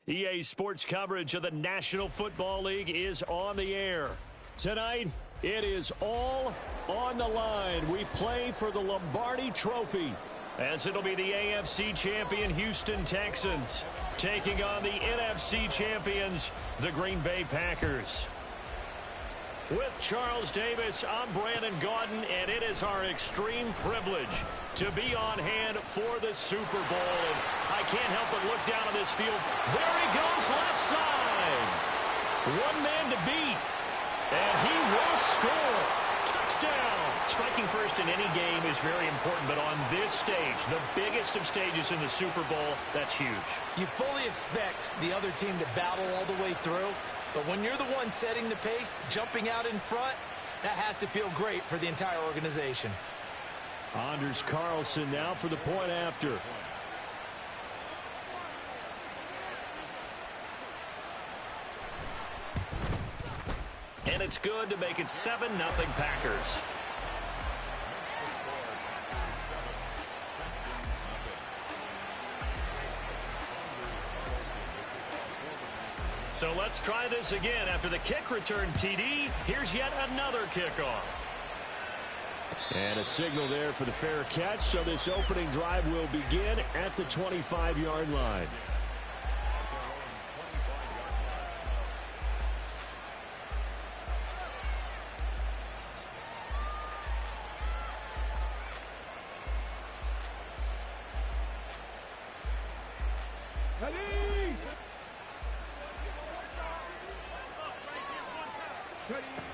EA Sports coverage of the National Football League is on the air. Tonight, it is all on the line. We play for the Lombardi Trophy, as it'll be the AFC champion Houston Texans taking on the NFC champions, the Green Bay Packers. With Charles Davis, I'm Brandon Gaudin, and it is our extreme privilege to be on hand for the Super Bowl. And I can't help but look down on this field. There he goes, left side. One man to beat, and he will score. Touchdown. Striking first in any game is very important, but on this stage, the biggest of stages in the Super Bowl, that's huge. You fully expect the other team to battle all the way through, but when you're the one setting the pace, jumping out in front, that has to feel great for the entire organization. Anders Carlson now for the point after. And it's good to make it 7-0 Packers. So let's try this again. After the kick return TD, here's yet another kickoff. And a signal there for the fair catch, so this opening drive will begin at the 25-yard line.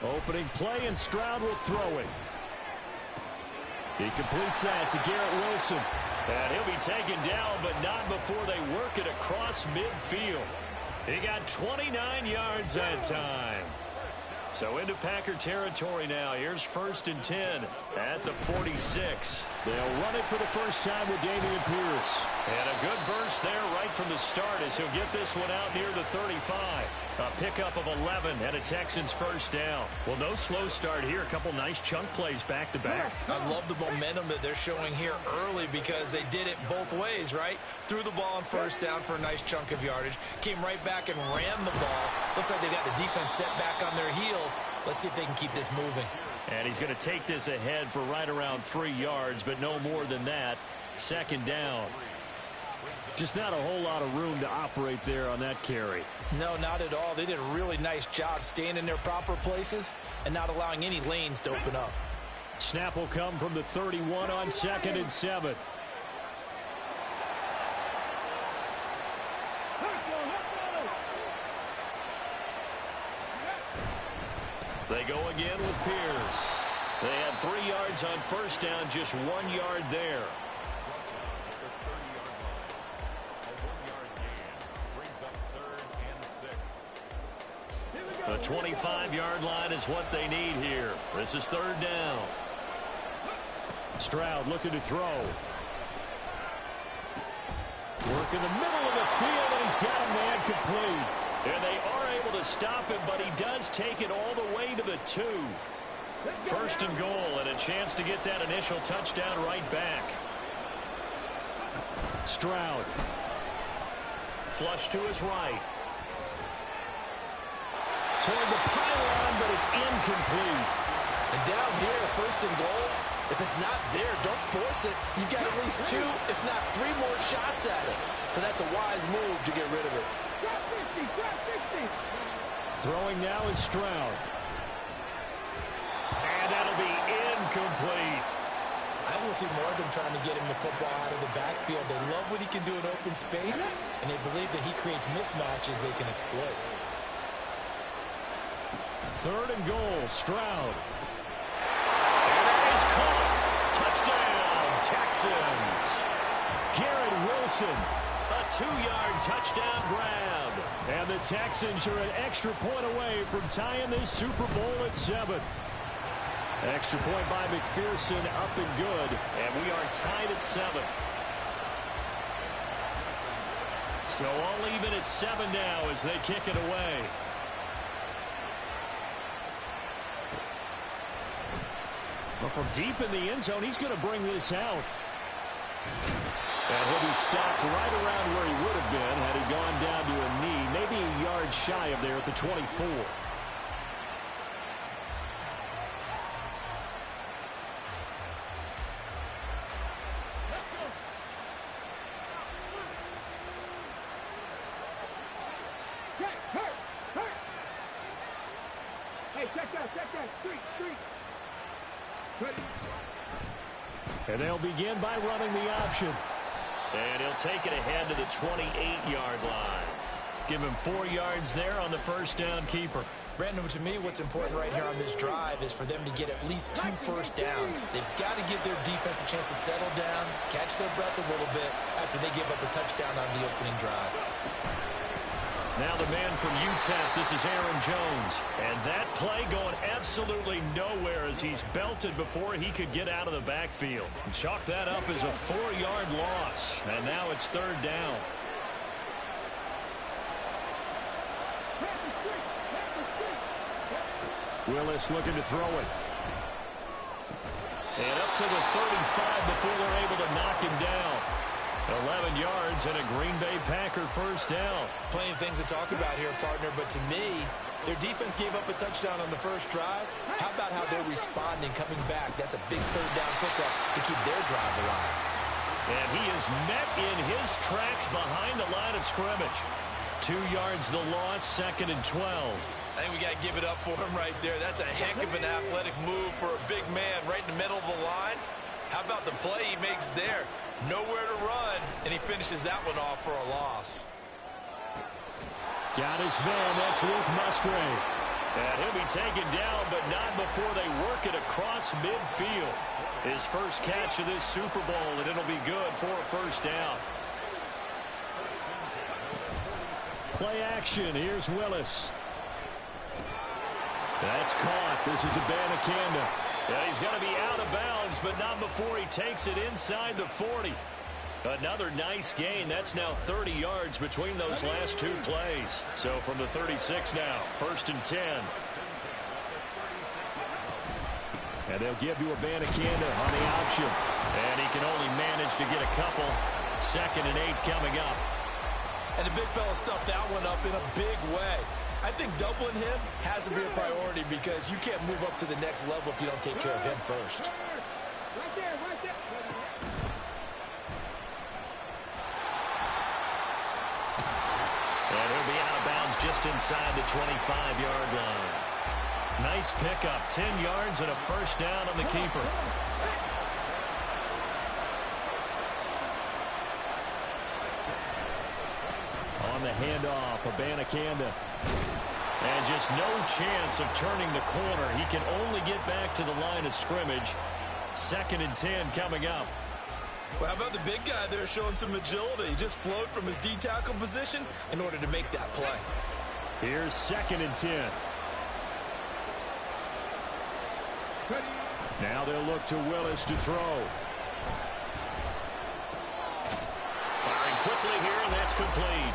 Opening play, and Stroud will throw it. He completes that to Garrett Wilson. And he'll be taken down, but not before they work it across midfield. He got 29 yards that time. So into Packer territory now. Here's 1st and 10 at the 46. They'll run it for the first time with Dameon Pierce. And a good burst there right from the start as he'll get this one out near the 35. A pickup of 11 and a Texans first down. Well, no slow start here. A couple nice chunk plays back-to-back. I love the momentum that they're showing here early because they did it both ways, right? Threw the ball on first down for a nice chunk of yardage. Came right back and ran the ball. Looks like they got the defense set back on their heels. Let's see if they can keep this moving. And he's going to take this ahead for right around 3 yards, but no more than that. 2nd down. Just not a whole lot of room to operate there on that carry. No, not at all. They did a really nice job staying in their proper places and not allowing any lanes to open up. Snap will come from the 31 on 2nd and 7. They go again with Pierce. They had 3 yards on first down, just 1 yard there. The 25-yard line is what they need here. This is 3rd down. Stroud looking to throw. Work in the middle of the field, and he's got a man complete. And they are able to stop him, but he does take it all the way to the 2. 1st and goal, and a chance to get that initial touchdown right back. Stroud. Flush to his right. Toward the pylon, but it's incomplete. And down here, 1st and goal, if it's not there, don't force it. You've got at least 2, if not 3 more shots at it. So that's a wise move to get rid of it. Throwing now is Stroud. And that'll be incomplete. I will see more of them trying to get him the football out of the backfield. They love what he can do in open space, and they believe that he creates mismatches they can exploit. 3rd and goal, Stroud. And that is caught. Touchdown, Texans. Garrett Wilson, a 2-yard touchdown grab. And the Texans are an extra point away from tying this Super Bowl at 7. Extra point by McPherson, up and good. And we are tied at 7. So all even at 7 now as they kick it away. Well, from deep in the end zone, he's going to bring this out. And he'll be stopped right around where he would have been had he gone down to a knee, maybe a yard shy of there at the 24. And they'll begin by running the option. And he'll take it ahead to the 28-yard line. Give him 4 yards there on the first down keeper. Brandon, to me, what's important right here on this drive is for them to get at least 2 first downs. They've got to give their defense a chance to settle down, catch their breath a little bit after they give up a touchdown on the opening drive. Now the man from UTEP, this is Aaron Jones. And that play going absolutely nowhere as he's belted before he could get out of the backfield. Chalk that up as a 4-yard loss. And now it's 3rd down. Willis looking to throw it. And up to the 35 before they're able to knock him down. 11 yards and a Green Bay Packer first down. Plenty of things to talk about here, partner, but to me, their defense gave up a touchdown on the first drive. How about how they're responding, coming back? That's a big 3rd down pickup to keep their drive alive. And he is met in his tracks behind the line of scrimmage. 2 yards the loss, 2nd and 12. I think we got to give it up for him right there. That's a heck of an athletic move for a big man right in the middle of the line. How about the play he makes there? Nowhere to run, and he finishes that one off for a loss. Got his man, that's Luke Musgrave. And he'll be taken down, but not before they work it across midfield. His first catch of this Super Bowl, and it'll be good for a first down. Play action, here's Willis. That's caught. This is Abanikanda. Yeah, he's going to be out of bounds, but not before he takes it inside the 40. Another nice gain. That's now 30 yards between those last 2 plays. So from the 36 now, 1st and 10. And they'll give to Abanikanda on the option. And he can only manage to get a couple. 2nd and 8 coming up. And the big fella stuffed that one up in a big way. I think doubling him has to be a priority because you can't move up to the next level if you don't take care of him first. Right there, right there. And he'll be out of bounds just inside the 25-yard line. Nice pickup, 10 yards and a first down on the keeper. On the handoff, Abanikanda. And just no chance of turning the corner. He can only get back to the line of scrimmage. 2nd and 10 coming up. Well, how about the big guy there showing some agility? He just flowed from his D-tackle position in order to make that play. Here's 2nd and 10. Now they'll look to Willis to throw. Firing quickly here, and that's complete.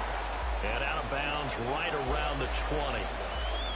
And out of bounds right around the 20.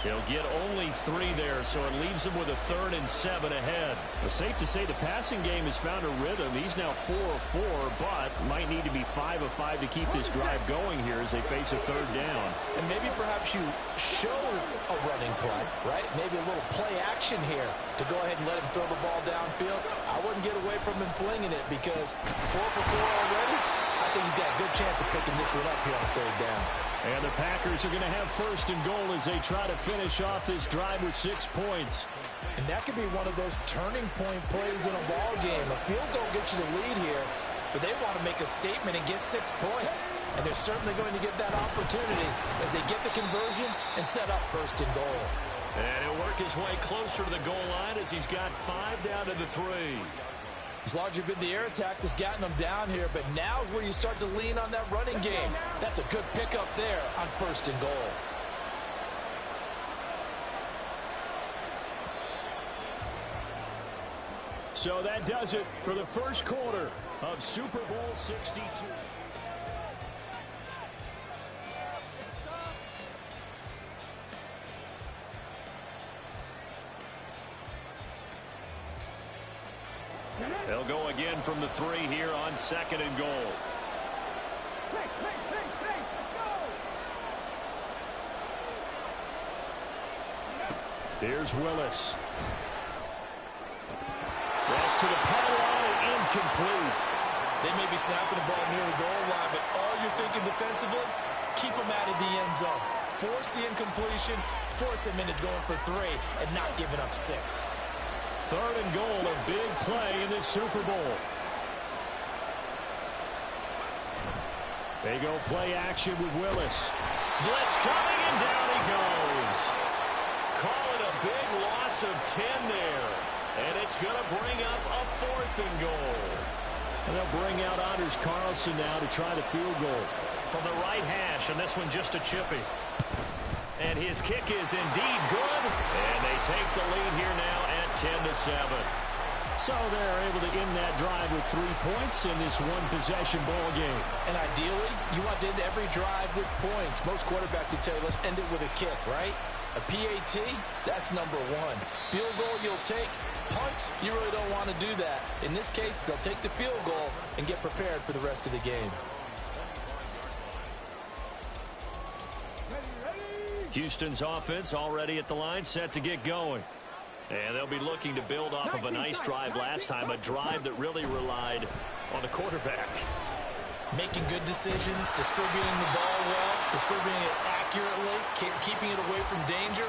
He'll get only 3 there, so it leaves him with a 3rd and 7 ahead. It's safe to say the passing game has found a rhythm. He's now 4 of 4, but might need to be 5 of 5 to keep this drive going here as they face a 3rd down. And maybe perhaps you show a running play, right? Maybe a little play action here to go ahead and let him throw the ball downfield. I wouldn't get away from him flinging it because 4 for 4 already. I think he's got a good chance of picking this one up here on 3rd down. And the Packers are going to have 1st and goal as they try to finish off this drive with 6 points. And that could be one of those turning point plays in a ball game. A field goal gets you the lead here, but they want to make a statement and get 6 points. And they're certainly going to get that opportunity as they get the conversion and set up 1st and goal. And he'll work his way closer to the goal line as he's got 5 down to the 3. It's largely been the air attack that's gotten them down here, but now is where you start to lean on that running game. That's a good pickup there on 1st and goal. So that does it for the first quarter of Super Bowl 62. They'll go again from the 3 here on 2nd and goal. Here's Willis. That's to the pylon and incomplete. They may be snapping the ball near the goal line, but all you're thinking defensively, keep them out of the end zone. Force the incompletion, force them into going for 3, and not giving up 6. 3rd and goal, a big play in this Super Bowl. They go play action with Willis. Blitz coming, and down he goes. Call it a big loss of 10 there. And it's going to bring up a 4th and goal. And they'll bring out Anders Carlson now to try the field goal. From the right hash, and this one just a chippy. And his kick is indeed good. And they take the lead here now at 10-7. So they're able to end that drive with 3 points in this one-possession ball game. And ideally, you want to end every drive with points. Most quarterbacks would tell you, let's end it with a kick, right? A PAT, that's number 1. Field goal you'll take. Punts, you really don't want to do that. In this case, they'll take the field goal and get prepared for the rest of the game. Houston's offense already at the line, set to get going. And they'll be looking to build off of a nice drive last time, a drive that really relied on the quarterback. Making good decisions, distributing the ball well, distributing it accurately, keeping it away from danger.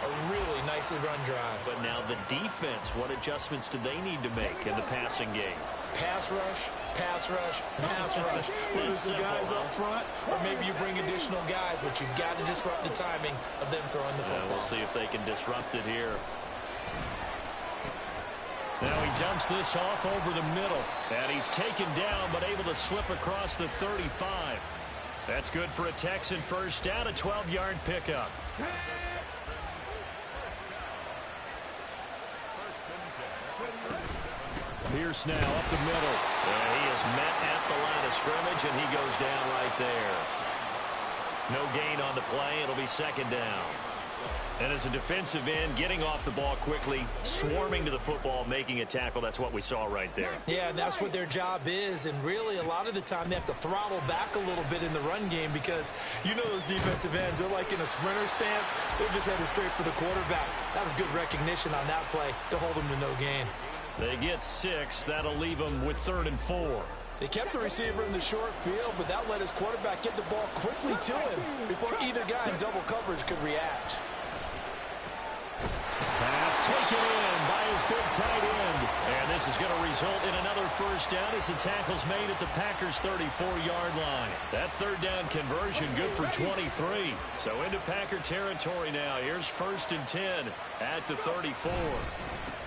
A really nicely run drive. But now the defense, what adjustments do they need to make in the passing game? Pass rush, pass rush, pass rush. Whether it's the guys up front or maybe you bring additional guys, but you've got to disrupt the timing of them throwing the football. We'll see if they can disrupt it here. Now he dumps this off over the middle. And he's taken down but able to slip across the 35. That's good for a Texan first down, a 12-yard pickup. Pierce now up the middle. And he is met at the line of scrimmage, and he goes down right there. No gain on the play. It'll be 2nd down. And as a defensive end, getting off the ball quickly, swarming to the football, making a tackle, that's what we saw right there. Yeah, and that's what their job is. And really, a lot of the time, they have to throttle back a little bit in the run game because you know those defensive ends, they're like in a sprinter stance. They're just headed straight for the quarterback. That was good recognition on that play to hold them to no gain. They get 6. That'll leave them with 3rd and 4. They kept the receiver in the short field, but that let his quarterback get the ball quickly to him before either guy in double coverage could react. Pass taken in by his big tight end. And this is going to result in another first down as the tackle's made at the Packers' 34-yard line. That 3rd down conversion good for 23. So into Packer territory now. Here's 1st and 10 at the 34.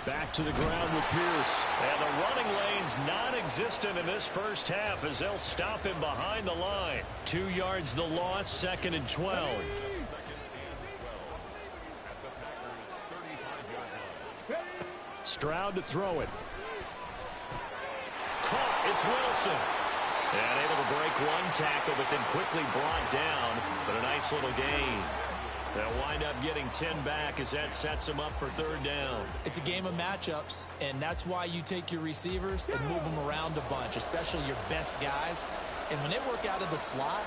Back to the ground with Pierce. And the running lane's non-existent in this first half as they'll stop him behind the line. 2 yards the loss, 2nd and 12. Stroud to throw it. Caught. It's Wilson. And able to break one tackle, but then quickly brought down. But a nice little gain. They'll wind up getting 10 back as that sets them up for 3rd down. It's a game of matchups, and that's why you take your receivers and move them around a bunch, especially your best guys. And when they work out of the slot,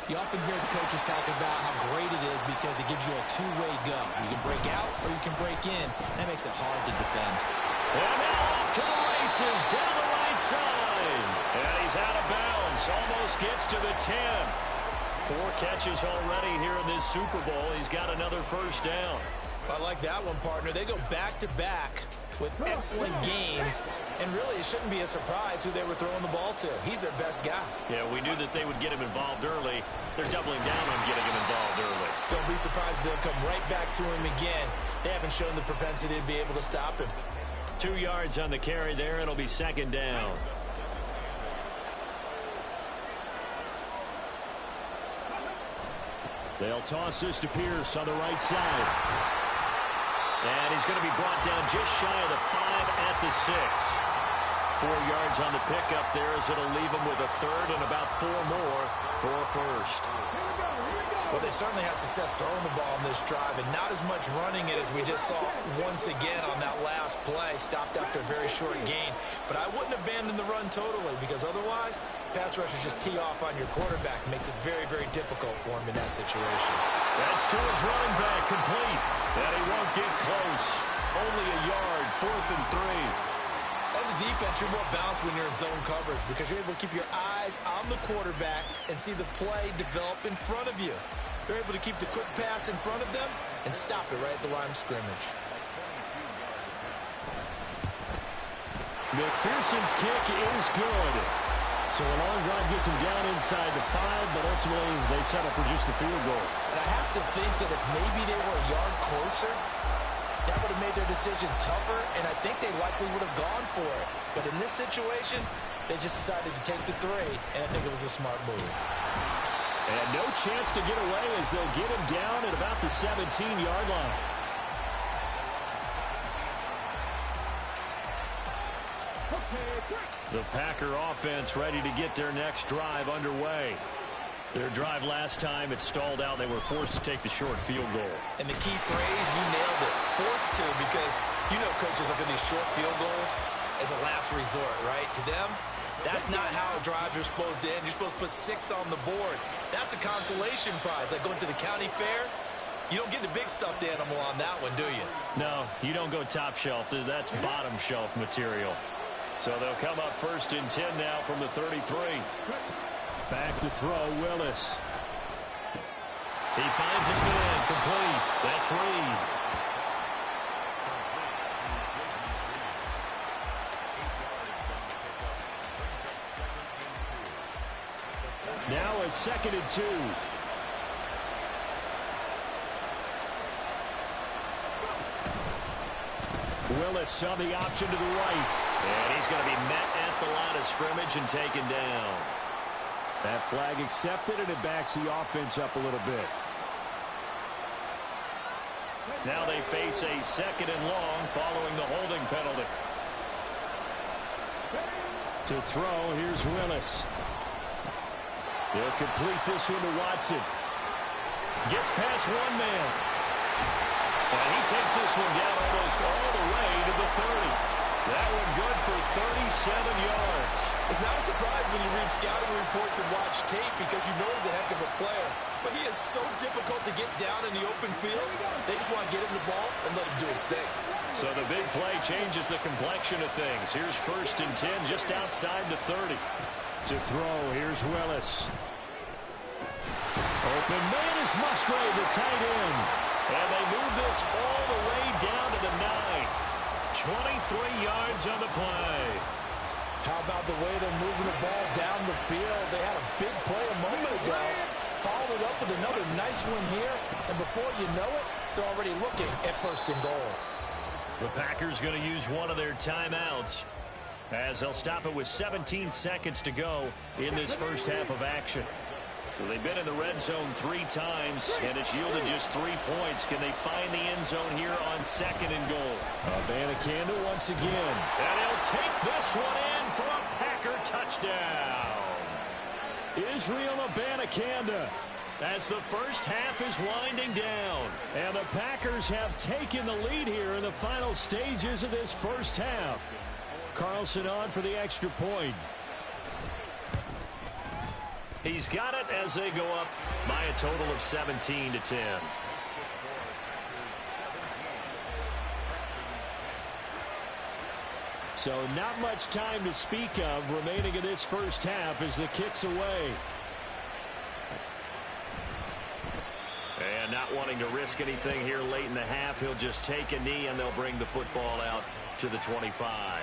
you often hear the coaches talk about how great it is because it gives you a two-way go. You can break out or you can break in. That makes it hard to defend. And now off to the races down the right side. And he's out of bounds. Almost gets to the 10. 4 catches already here in this Super Bowl. He's got another first down. I like that one, partner. They go back-to-back with excellent gains, and really it shouldn't be a surprise who they were throwing the ball to. He's their best guy. Yeah, we knew that they would get him involved early. They're doubling down on getting him involved early. Don't be surprised if they'll come right back to him again. They haven't shown the propensity to be able to stop him. 2 yards on the carry there. It'll be 2nd down. They'll toss this to Pierce on the right side. And he's going to be brought down just shy of the 5 at the 6. 4 yards on the pickup there as it'll leave him with a 3rd and about 4 more for a first. Here we go. Well, they certainly had success throwing the ball in this drive and not as much running it as we just saw once again on that last play. Stopped after a very short gain. But I wouldn't abandon the run totally because otherwise, pass rushers just tee off on your quarterback. Makes it very, very difficult for him in that situation. That's to his running back, complete. And he won't get close. Only a yard, 4th and 3. As a defense, you're more balanced when you're in zone coverage because you're able to keep your eyes on the quarterback and see the play develop in front of you. You're able to keep the quick pass in front of them and stop it right at the line of scrimmage. McPherson's kick is good. So a long drive gets him down inside the 5, but ultimately they settle for just the field goal. And I have to think that if maybe they were a yard closer, that would have made their decision tougher, and I think they likely would have gone for it. But in this situation, they just decided to take the 3, and I think it was a smart move. And no chance to get away as they'll get him down at about the 17-yard line. The Packer offense ready to get their next drive underway. Their drive last time, it stalled out. They were forced to take the short field goal. And the key phrase, you nailed it, forced to, because you know coaches look at these short field goals as a last resort, right? To them, that's not how drives are supposed to end. You're supposed to put 6 on the board. That's a consolation prize. Like going to the county fair, you don't get the big stuffed animal on that one, do you? No, you don't go top shelf. That's bottom shelf material. So they'll come up 1st and 10 now from the 33. Back to throw, Willis. He finds his man, complete. That's Reed. Now a 2nd and 2. Willis on the option to the right. And he's going to be met at the line of scrimmage and taken down. That flag accepted, and it backs the offense up a little bit. Now they face a 2nd and long following the holding penalty. To throw, here's Willis. He'll complete this one to Watson. Gets past one man. And he takes this one down almost all the way to the 30. That one good for 37 yards. It's not a surprise when you read scouting reports and watch tape because you know he's a heck of a player. But he is so difficult to get down in the open field. They just want to get him the ball and let him do his thing. So the big play changes the complexion of things. Here's 1st and 10 just outside the 30. To throw, here's Willis. Open man is Musgrave, the tight end. And they move this all the way down to the 9. 23 yards on the play. How about the way they're moving the ball down the field? They had a big play a moment ago. Followed it up with another nice one here. And before you know it, they're already looking at 1st and goal. The Packers going to use one of their timeouts as they'll stop it with 17 seconds to go in this first half of action. So they've been in the red zone 3 times, and it's yielded just 3 points. Can they find the end zone here on 2nd and goal? Abanikanda once again. And he'll take this one in for a Packer touchdown. Israel Abanikanda as the first half is winding down. And the Packers have taken the lead here in the final stages of this first half. Carlson on for the extra point. He's got it as they go up by a total of 17 to 10. So not much time to speak of remaining in this first half as the kick's away. And not wanting to risk anything here late in the half, he'll just take a knee and they'll bring the football out to the 25.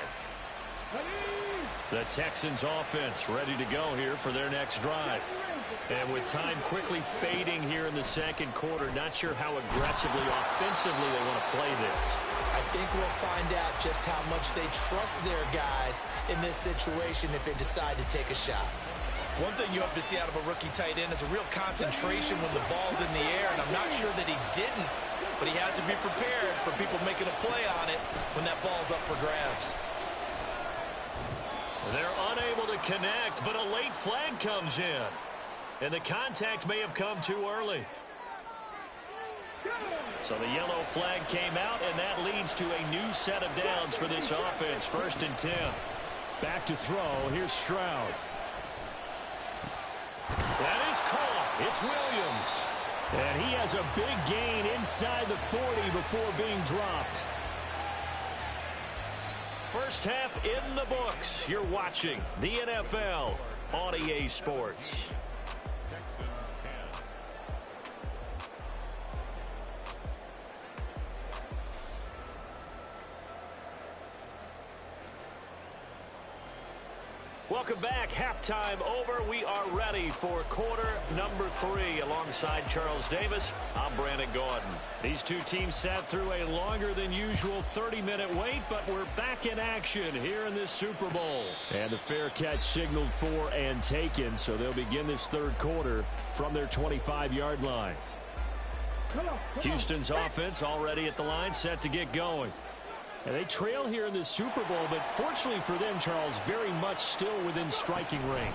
The Texans offense ready to go here for their next drive. And with time quickly fading here in the second quarter, not sure how aggressively, offensively they want to play this. I think we'll find out just how much they trust their guys in this situation if they decide to take a shot. One thing you hope to see out of a rookie tight end is a real concentration when the ball's in the air, and I'm not sure that he didn't, but he has to be prepared for people making a play on it when that ball's up for grabs. They're unable to connect, but a late flag comes in. And the contact may have come too early. So the yellow flag came out, and that leads to a new set of downs for this offense. 1st and 10. Back to throw. Here's Stroud. That is caught. It's Williams. And he has a big gain inside the 40 before being dropped. First half in the books. You're watching the NFL on EA Sports. Welcome back. Halftime over. We are ready for quarter number 3. Alongside Charles Davis, I'm Brandon Gaudin. These two teams sat through a longer than usual 30-minute wait, but we're back in action here in this Super Bowl. And the fair catch signaled for and taken, so they'll begin this third quarter from their 25-yard line. Houston's offense already at the line, set to get going. And they trail here in this Super Bowl, but fortunately for them, Charles, very much still within striking range.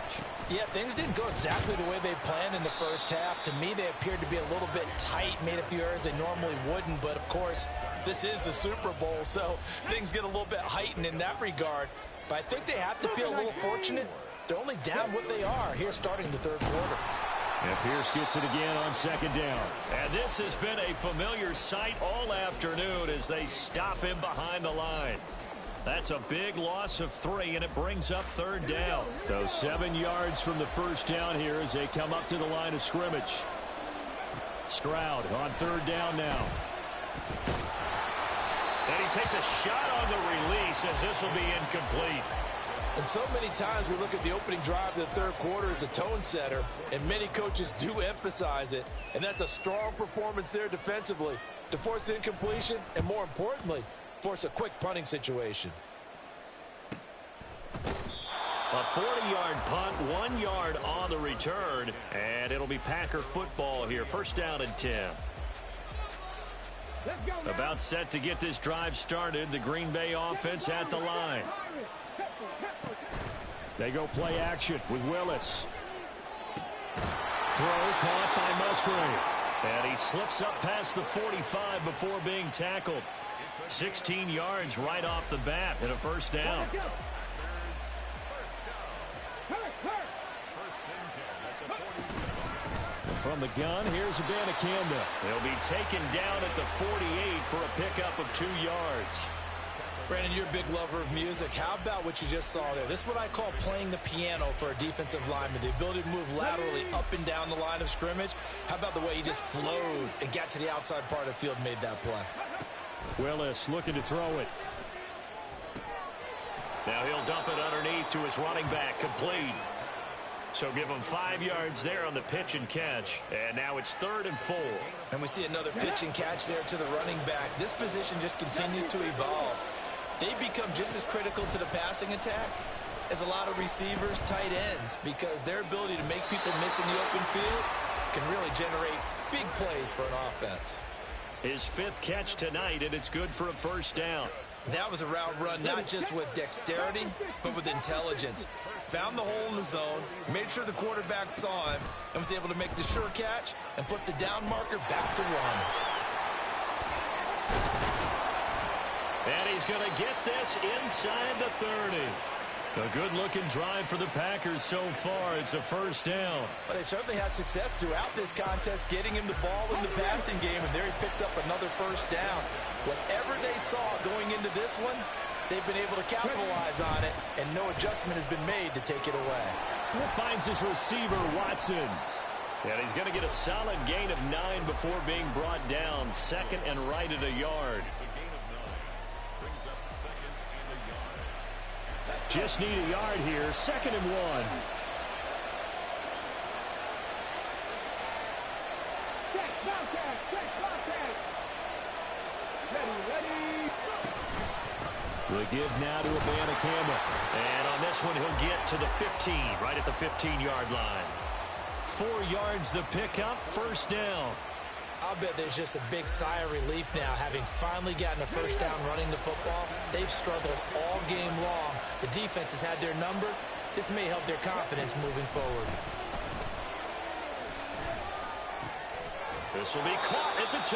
Yeah, things didn't go exactly the way they planned in the first half. To me, they appeared to be a little bit tight, made a few errors they normally wouldn't. But, of course, this is the Super Bowl, so things get a little bit heightened in that regard. But I think they have to feel a little fortunate. They're only down what they are here starting the third quarter. And Pierce gets it again on 2nd down. And this has been a familiar sight all afternoon as they stop him behind the line. That's a big loss of 3, and it brings up 3rd down. So 7 yards from the first down here as they come up to the line of scrimmage. Stroud on 3rd down now. And he takes a shot on the release as this will be incomplete. And so many times we look at the opening drive of the third quarter as a tone setter, and many coaches do emphasize it. And that's a strong performance there defensively to force incompletion and, more importantly, force a quick punting situation. A 40-yard punt, 1 yard on the return, and it'll be Packer football here. 1st down and 10. About set to get this drive started, the Green Bay offense at the line. They go play action with Willis. Throw caught by Musgrave. And he slips up past the 45 before being tackled. 16 yards right off the bat and a 1st down. From the gun, here's Abanikanda. He'll be taken down at the 48 for a pickup of 2 yards. Brandon, you're a big lover of music. How about what you just saw there? This is what I call playing the piano for a defensive lineman. The ability to move laterally up and down the line of scrimmage. How about the way he just flowed and got to the outside part of the field and made that play? Willis looking to throw it. Now he'll dump it underneath to his running back, complete. So give him 5 yards there on the pitch and catch. And now it's 3rd and 4. And we see another pitch and catch there to the running back. This position just continues to evolve. They become just as critical to the passing attack as a lot of receivers, tight ends, because their ability to make people miss in the open field can really generate big plays for an offense. His 5th catch tonight, and it's good for a 1st down. That was a route run not just with dexterity, but with intelligence. Found the hole in the zone, made sure the quarterback saw him, and was able to make the sure catch and flip the down marker back to run. And he's going to get this inside the 30. A good-looking drive for the Packers so far. It's a 1st down. But they certainly had success throughout this contest, getting him the ball in the passing game, and there he picks up another 1st down. Whatever they saw going into this one, they've been able to capitalize on it, and no adjustment has been made to take it away. Finds his receiver, Watson. And he's going to get a solid gain of 9 before being brought down. 2nd and right at a yard. Just need a yard here. 2nd and 1. We'll give now to Abanikanda. And on this one, he'll get to the 15, right at the 15-yard line. 4 yards the pickup, 1st down. I'll bet there's just a big sigh of relief now, having finally gotten a 1st down running the football. They've struggled all game long. The defense has had their number. This may help their confidence moving forward. This will be caught at the 2.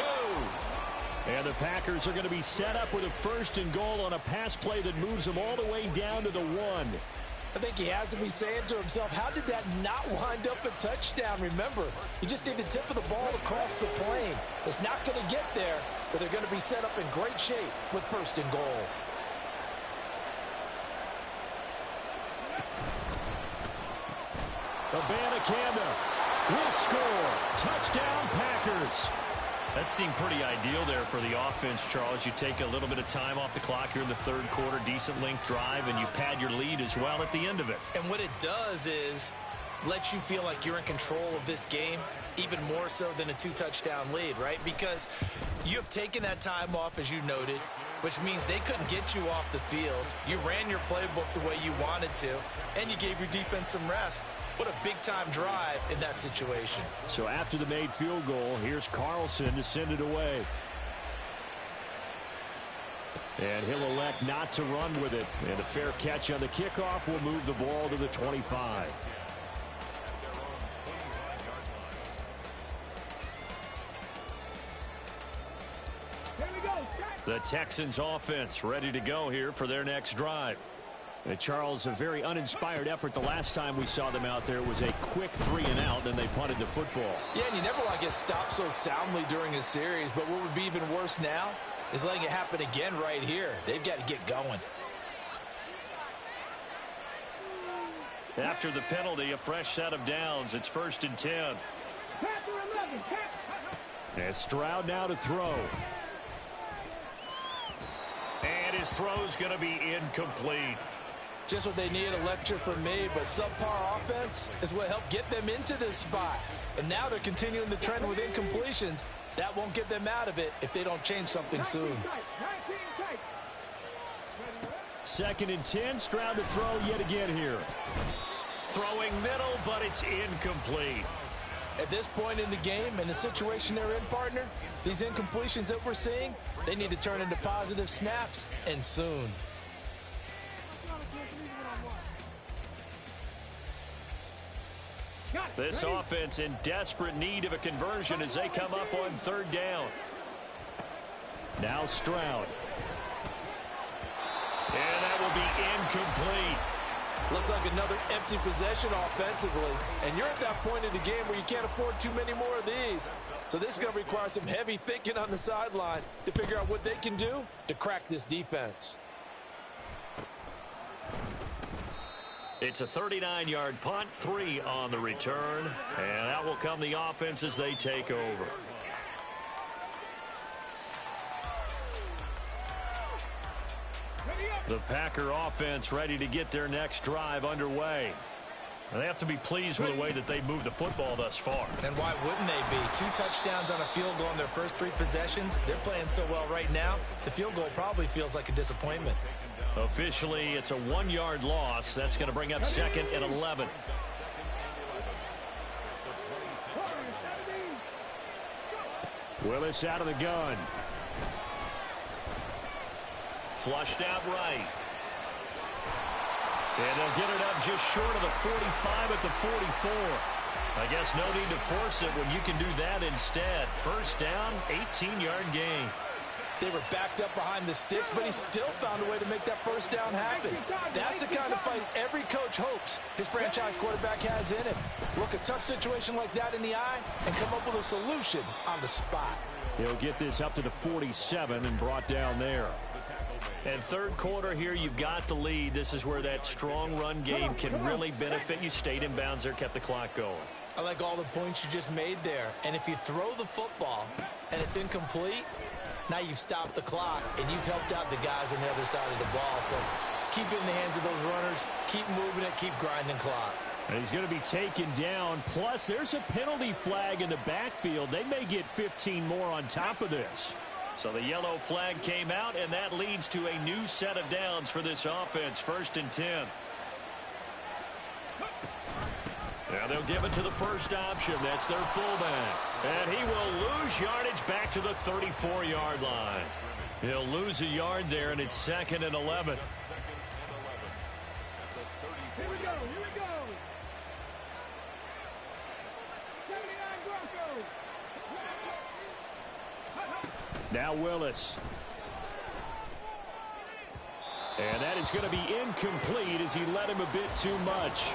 And the Packers are going to be set up with a 1st and goal on a pass play that moves them all the way down to the 1. I think he has to be saying to himself, how did that not wind up a touchdown? Remember, you just need the tip of the ball across the plane. It's not going to get there, but they're going to be set up in great shape with 1st and goal. Abanikanda will score. Touchdown, Packers. That seemed pretty ideal there for the offense, Charles. You take a little bit of time off the clock here in the 3rd quarter, decent length drive, and you pad your lead as well at the end of it. And what it does is let you feel like you're in control of this game, even more so than a 2-touchdown lead, right? Because you have taken that time off, as you noted, which means they couldn't get you off the field. You ran your playbook the way you wanted to, and you gave your defense some rest. What a big-time drive in that situation. So after the made field goal, here's Carlson to send it away. And he'll elect not to run with it. And a fair catch on the kickoff will move the ball to the 25. The Texans offense ready to go here for their next drive. And Charles, a very uninspired effort the last time we saw them out there was a quick 3 and out, then they punted the football. Yeah, and you never want to get stopped so soundly during a series, but what would be even worse now is letting it happen again right here. They've got to get going. After the penalty, a fresh set of downs. It's 1st and 10. And Stroud now to throw. And his throw's going to be incomplete. Just what they need, a lecture from me, but subpar offense is what helped get them into this spot. And now they're continuing the trend with incompletions. That won't get them out of it if they don't change something soon. 2nd and 10, Stroud to throw yet again here. Throwing middle, but it's incomplete. At this point in the game and the situation they're in, partner, these incompletions that we're seeing, they need to turn into positive snaps, and soon. This offense in desperate need of a conversion as they come up on 3rd down. Now Stroud. And that will be incomplete. Looks like another empty possession offensively. And you're at that point in the game where you can't afford too many more of these. So this is going to require some heavy thinking on the sideline to figure out what they can do to crack this defense. It's a 39-yard punt, 3 on the return. And that will come the offense as they take over. The Packer offense ready to get their next drive underway. And they have to be pleased with the way that they moved the football thus far. And why wouldn't they be? 2 touchdowns on a field goal in their first 3 possessions. They're playing so well right now, the field goal probably feels like a disappointment. Officially, it's a 1-yard loss. That's going to bring up 2nd and 11. Willis out of the gun. Flushed out right. And they'll get it up just short of the 45 at the 44. I guess no need to force it when you can do that instead. 1st down, 18-yard gain. They were backed up behind the sticks, but he still found a way to make that 1st down happen. That's the kind of fight every coach hopes his franchise quarterback has in him. Look a tough situation like that in the eye and come up with a solution on the spot. He'll get this up to the 47 and brought down there. And 3rd quarter here, you've got the lead. This is where that strong run game can really benefit you. Stayed in bounds there, kept the clock going. I like all the points you just made there. And if you throw the football and it's incomplete, now you've stopped the clock and you've helped out the guys on the other side of the ball. So keep it in the hands of those runners. Keep moving it. Keep grinding clock. And he's going to be taken down. Plus, there's a penalty flag in the backfield. They may get 15 more on top of this. So the yellow flag came out, and that leads to a new set of downs for this offense. 1st and 10. Now they'll give it to the first option. That's their fullback. And he will lose yardage back to the 34-yard line. He'll lose a yard there, and it's 2nd and 11. Here we go. 79 Broncos. Now Willis. And that is going to be incomplete as he led him a bit too much.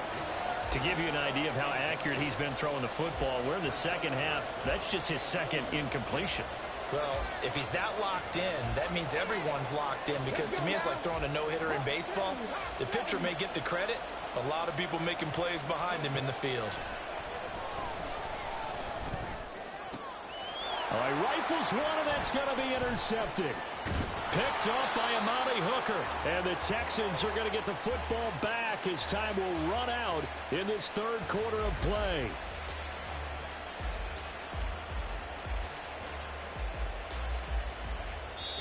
To give you an idea of how accurate he's been throwing the football, we're in the second half. That's just his second incompletion. Well, if he's that locked in, that means everyone's locked in, because to me it's like throwing a no-hitter in baseball. The pitcher may get the credit, a lot of people making plays behind him in the field. All right, rifles one, and that's going to be intercepted. Picked up by Amari Hooker. And the Texans are going to get the football back as time will run out in this third quarter of play.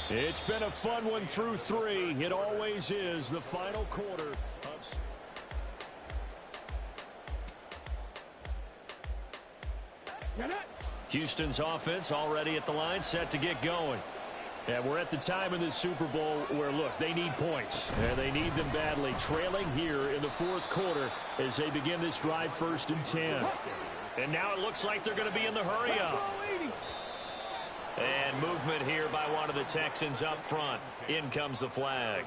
It's been a fun one through three. It always is. The final quarter of... Houston's offense already at the line, set to get going. And we're at the time in the Super Bowl where, look, they need points. And they need them badly. Trailing here in the fourth quarter as they begin this drive, 1st and 10. And now it looks like they're going to be in the hurry-up. And movement here by one of the Texans up front. In comes the flag.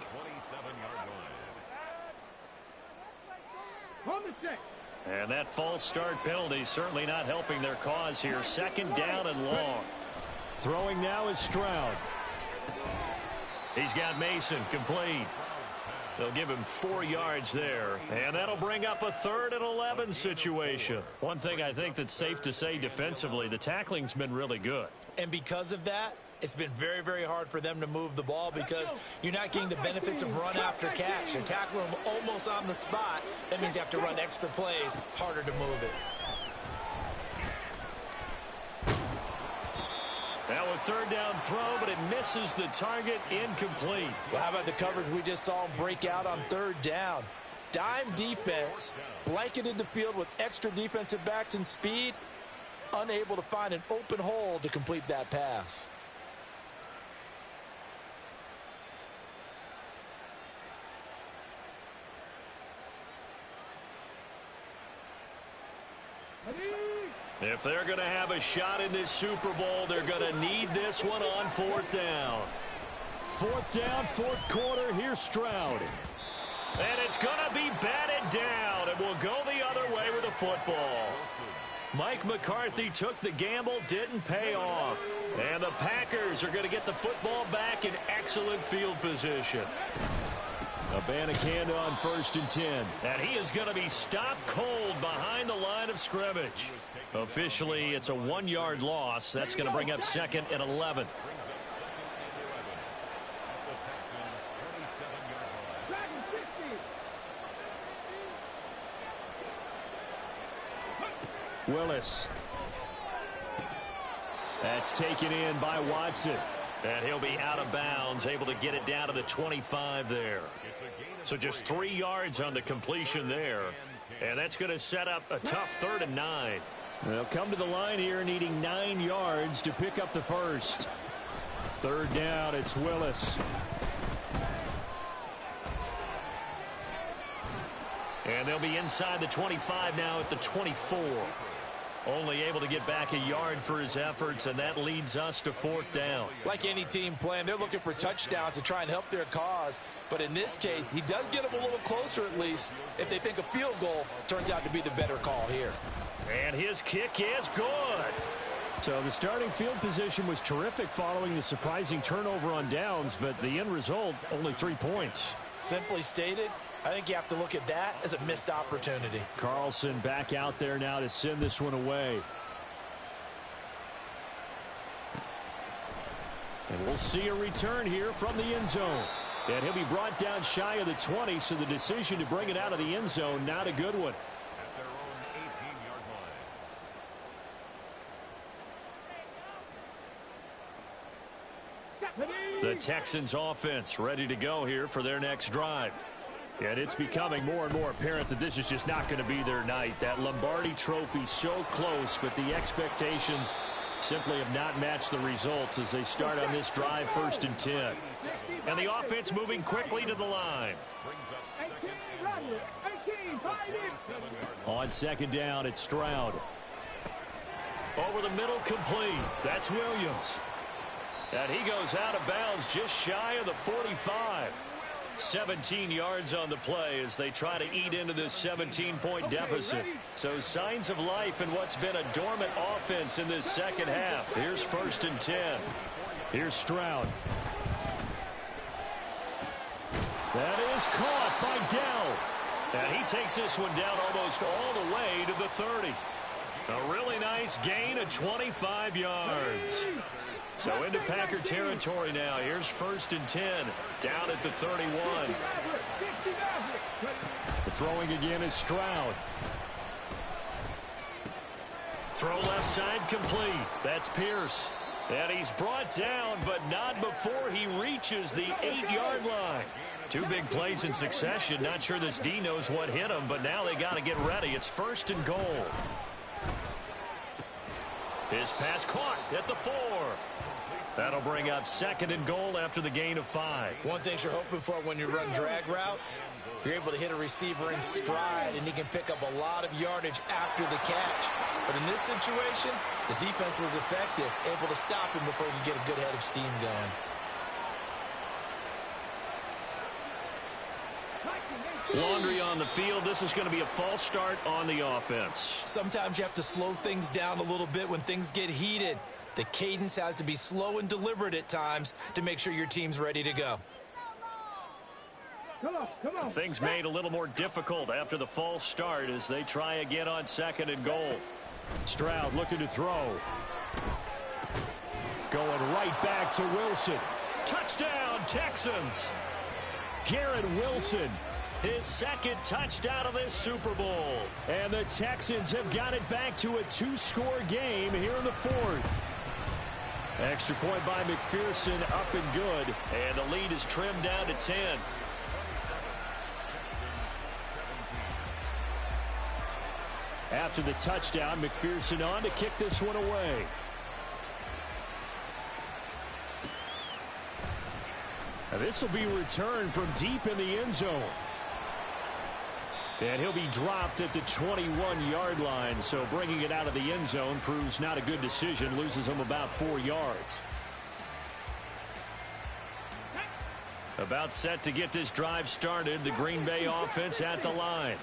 And that false start penalty certainly not helping their cause here. 2nd down and long. Throwing now is Stroud. He's got Mason complete. They'll give him 4 yards there. And that'll bring up a 3rd and 11 situation. One thing I think that's safe to say defensively, the tackling's been really good. And because of that, it's been very, very hard for them to move the ball, because you're not getting the benefits of run after catch. You're tackling them almost on the spot. That means you have to run extra plays, harder to move it. Now a 3rd down throw, but it misses the target, incomplete. Well, how about the coverage we just saw him break out on 3rd down? Dime defense, blanketed the field with extra defensive backs and speed, unable to find an open hole to complete that pass. If they're going to have a shot in this Super Bowl, they're going to need this one on 4th down. 4th down, 4th quarter. Here's Stroud. And it's going to be batted down, and will go the other way with the football. Mike McCarthy took the gamble, didn't pay off. And the Packers are going to get the football back in excellent field position. Abanikanda on 1st and 10. And he is going to be stopped cold behind the line of scrimmage. Officially, it's a 1-yard loss. That's going to bring up 2nd and 11. Willis. That's taken in by Watson. And he'll be out of bounds, able to get it down to the 25 there. So just 3 yards on the completion there. And that's going to set up a tough 3rd and 9. They'll come to the line here needing 9 yards to pick up the first. 3rd down, it's Willis. And they'll be inside the 25 now at the 24. Only able to get back a yard for his efforts, and that leads us to 4th down. Like any team playing, they're looking for touchdowns to try and help their cause. But in this case, he does get them a little closer at least if they think a field goal turns out to be the better call here. And his kick is good. So the starting field position was terrific following the surprising turnover on downs, but the end result, only 3 points. Simply stated, I think you have to look at that as a missed opportunity. Carlson back out there now to send this one away. And we'll see a return here from the end zone. And he'll be brought down shy of the 20, so the decision to bring it out of the end zone, not a good one. At their own 18-yard line. The Texans offense ready to go here for their next drive. And it's becoming more and more apparent that this is just not going to be their night. That Lombardi trophy so close, but the expectations simply have not matched the results as they start on this drive, 1st and 10. And the offense moving quickly to the line. On 2nd down, it's Stroud. Over the middle, complete. That's Williams. And he goes out of bounds just shy of the 45. 17 yards on the play as they try to eat into this 17-point deficit. So signs of life in what's been a dormant offense in this second half. Here's 1st and 10. Here's Stroud. That is caught by Dell. And he takes this one down almost all the way to the 30. A really nice gain of 25 yards. So into Packer territory now. Here's 1st and 10 down at the 31. The throwing again is Stroud. Throw left side complete. That's Pierce. And he's brought down, but not before he reaches the 8-yard line. 2 big plays in succession. Not sure this D knows what hit him, but now they got to get ready. It's 1st and goal. His pass caught at the 4. That'll bring up 2nd and goal after the gain of 5. One thing you're hoping for when you run drag routes, you're able to hit a receiver in stride, and he can pick up a lot of yardage after the catch. But in this situation, the defense was effective, able to stop him before he could get a good head of steam going. Laundry on the field. This is going to be a false start on the offense. Sometimes you have to slow things down a little bit when things get heated. The cadence has to be slow and deliberate at times to make sure your team's ready to go. Come on. Things made a little more difficult after the false start as they try again on 2nd and goal. Stroud looking to throw. Going right back to Wilson. Touchdown, Texans. Garrett Wilson, his 2nd touchdown of this Super Bowl. And the Texans have got it back to a 2-score game here in the 4th. Extra point by McPherson, up and good. And the lead is trimmed down to 10. After the touchdown, McPherson on to kick this one away. Now this will be returned from deep in the end zone. And he'll be dropped at the 21-yard line, so bringing it out of the end zone proves not a good decision, loses him about 4 yards. About set to get this drive started, the Green Bay offense at the line.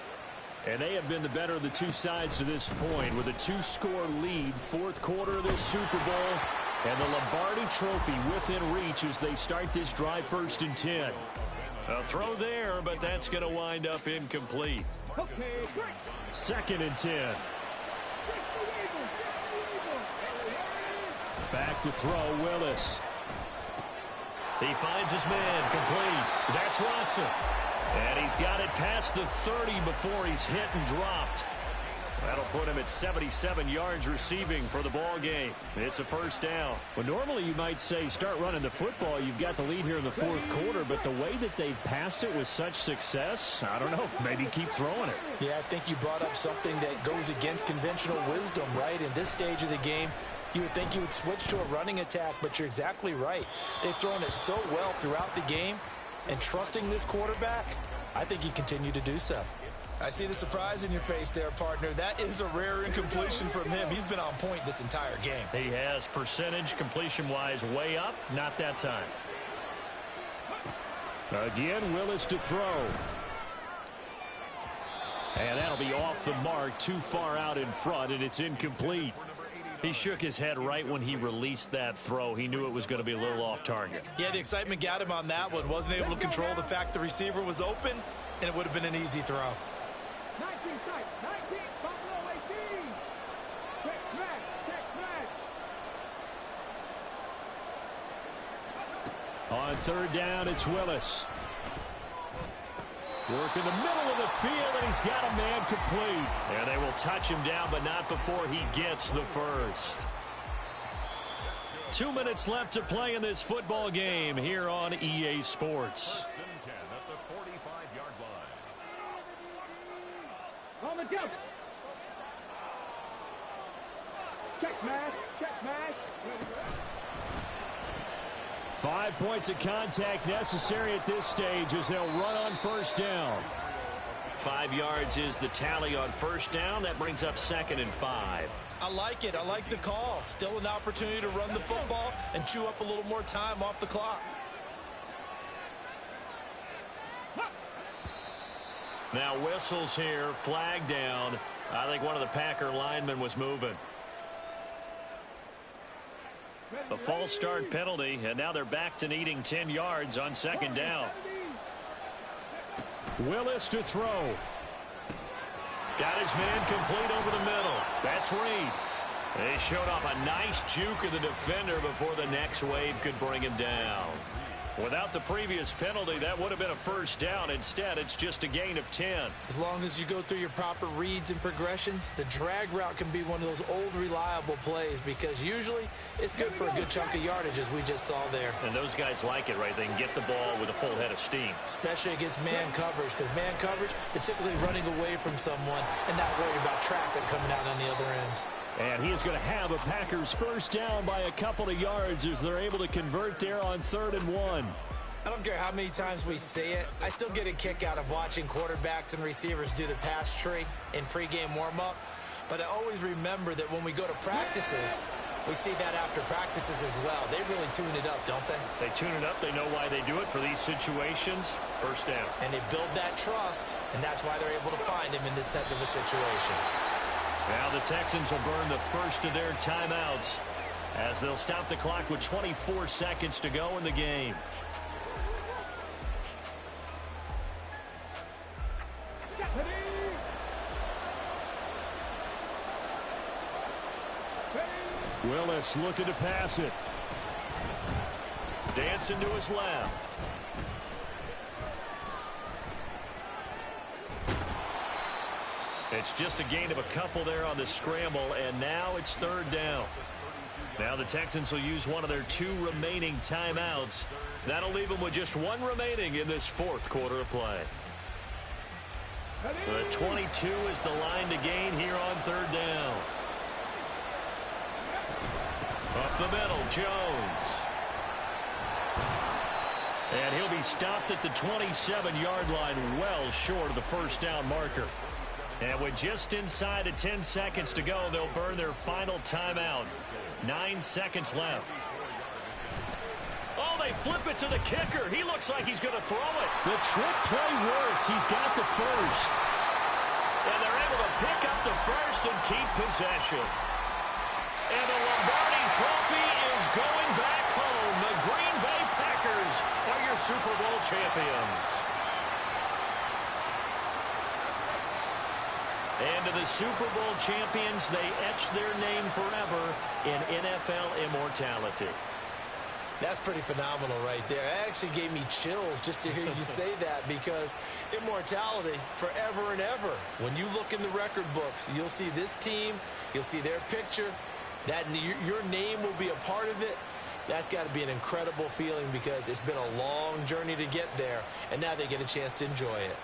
And they have been the better of the two sides to this point with a 2-score lead, 4th quarter of this Super Bowl, and the Lombardi Trophy within reach as they start this drive 1st and 10. A throw there, but that's going to wind up incomplete. 2nd and 10. Back to throw, Willis. He finds his man, complete. That's Watson. And he's got it past the 30 before he's hit and dropped. That'll put him at 77 yards receiving for the ball game. It's a 1st down. Well, normally you might say start running the football. You've got the lead here in the 4th quarter, but the way that they've passed it with such success, I don't know, maybe keep throwing it. Yeah, I think you brought up something that goes against conventional wisdom, right? In this stage of the game, you would think you would switch to a running attack, but you're exactly right. They've thrown it so well throughout the game, and trusting this quarterback, I think you continue to do so. I see the surprise in your face there, partner. That is a rare incompletion from him. He's been on point this entire game. He has percentage completion-wise way up, not that time. Again, Willis to throw. And that'll be off the mark, too far out in front, and it's incomplete. He shook his head right when he released that throw. He knew it was going to be a little off target. Yeah, the excitement got him on that one. Wasn't able to control the fact the receiver was open, and it would have been an easy throw. 19 strikes, 19, Buffalo 18. Check smash. On 3rd down, it's Willis. Work in the middle of the field, and he's got a man complete. And they will touch him down, but not before he gets the 1st. 2 minutes left to play in this football game here on EA Sports. On the jump. Check smash. 5 points of contact necessary at this stage as they'll run on 1st down. 5 yards is the tally on first down. That brings up 2nd and 5. I like it. I like the call. Still an opportunity to run the football and chew up a little more time off the clock. Now whistles here, flag down. I think one of the Packer linemen was moving. A false start penalty, and now they're back to needing 10 yards on 2nd down. Willis to throw. Got his man complete over the middle. That's Reed. They showed off a nice juke of the defender before the next wave could bring him down. Without the previous penalty, that would have been a first down. Instead, it's just a gain of 10. As long as you go through your proper reads and progressions, the drag route can be one of those old reliable plays because usually it's good for a good chunk of yardage, as we just saw there. And those guys like it, right? They can get the ball with a full head of steam. Especially against man coverage, because man coverage, you're typically running away from someone and not worried about traffic coming out on the other end. And he is going to have a Packers first down by a couple of yards as they're able to convert there on 3rd and 1. I don't care how many times we say it. I still get a kick out of watching quarterbacks and receivers do the pass tree in pregame warm-up. But I always remember that when we go to practices, we see that after practices as well. They really tune it up, don't they? They tune it up. They know why they do it for these situations. First down. And they build that trust, and that's why they're able to find him in this type of a situation. Now the Texans will burn the first of their timeouts as they'll stop the clock with 24 seconds to go in the game. Willis looking to pass it. Dancing to his left. It's just a gain of a couple there on the scramble, and now it's 3rd down. Now the Texans will use one of their 2 remaining timeouts. That'll leave them with just 1 remaining in this 4th quarter of play. The 22 is the line to gain here on 3rd down. Up the middle, Jones. And he'll be stopped at the 27-yard line, well short of the first down marker. And with just inside of 10 seconds to go, they'll burn their final timeout. 9 seconds left. Oh, they flip it to the kicker. He looks like he's going to throw it. The trick play works. He's got the first. And they're able to pick up the first and keep possession. And the Lombardi Trophy is going back home. The Green Bay Packers are your Super Bowl champions. And to the Super Bowl champions, they etch their name forever in NFL immortality. That's pretty phenomenal right there. It actually gave me chills just to hear you say that, because immortality forever and ever. When you look in the record books, you'll see this team, you'll see their picture, that your name will be a part of it. That's got to be an incredible feeling because it's been a long journey to get there, and now they get a chance to enjoy it.